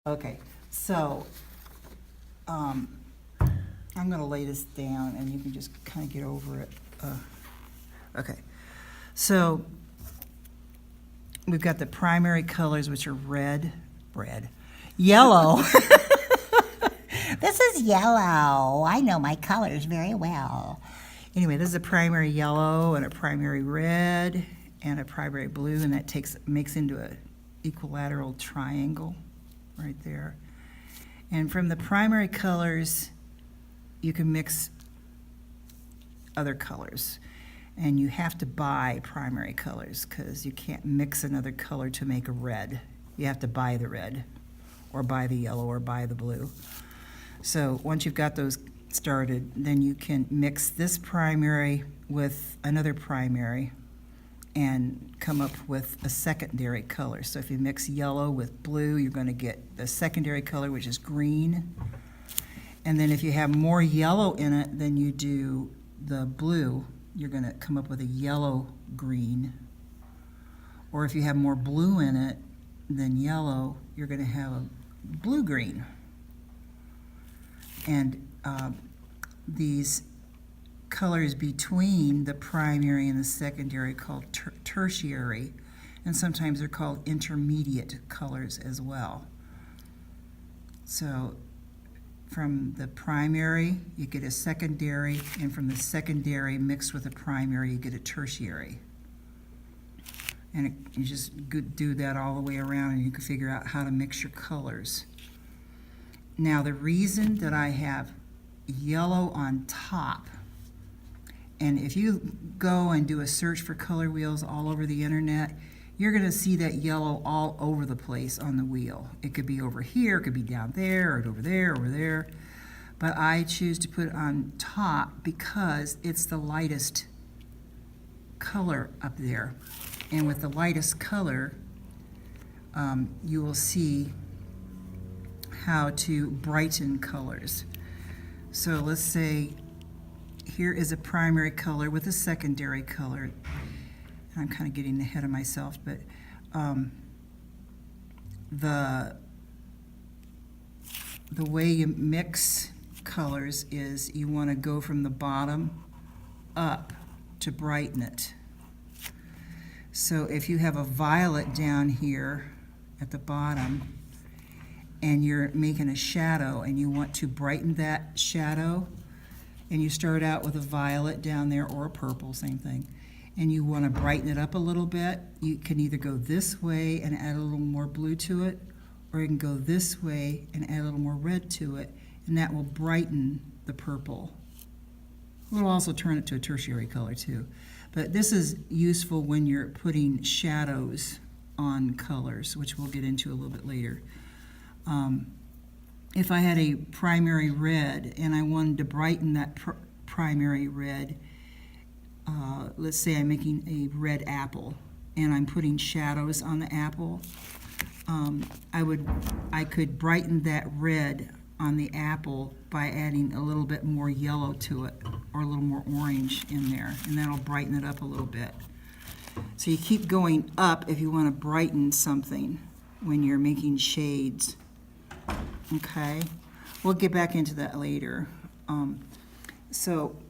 Okay, so I'm going to lay this down and you can just kind of get over it. Okay, so we've got the primary colors, which are red, yellow. This is yellow. I know my colors very well. Anyway, this is a primary yellow and a primary red and a primary blue, and that makes into an equilateral triangle right there. And from the primary colors, you can mix other colors. And you have to buy primary colors because you can't mix another color to make a red. You have to buy the red or buy the yellow or buy the blue. So once you've got those started, then you can mix this primary with another primary and come up with a secondary color. So if you mix yellow with blue, you're going to get the secondary color, which is green. And then if you have more yellow in it than you do the blue, you're going to come up with a yellow-green. Or if you have more blue in it than yellow, you're going to have a blue-green. And these colors between the primary and the secondary are called tertiary, and sometimes they're called intermediate colors as well. So from the primary, you get a secondary, and from the secondary mixed with a primary, you get a tertiary. And you just do that all the way around, and you can figure out how to mix your colors. Now, the reason that I have yellow on top, and if you go and do a search for color wheels all over the internet, you're going to see that yellow all over the place on the wheel. It could be over here, it could be down there, or over there. But I choose to put it on top because it's the lightest color up there. And with the lightest color, you will see how to brighten colors. So let's say here is a primary color with a secondary color. I'm kind of getting ahead of myself, but the way you mix colors is you want to go from the bottom up to brighten it. So if you have a violet down here at the bottom and you're making a shadow and you want to brighten that shadow, and you start out with a violet down there or a purple, same thing, and you want to brighten it up a little bit, you can either go this way and add a little more blue to it, or you can go this way and add a little more red to it, and that will brighten the purple. It will also turn it to a tertiary color too. But this is useful when you're putting shadows on colors, which we'll get into a little bit later. If I had a primary red and I wanted to brighten that primary red, let's say I'm making a red apple and I'm putting shadows on the apple, I could brighten that red on the apple by adding a little bit more yellow to it or a little more orange in there, and that'll brighten it up a little bit. So you keep going up if you want to brighten something when you're making shades. Okay, we'll get back into that later. Stop.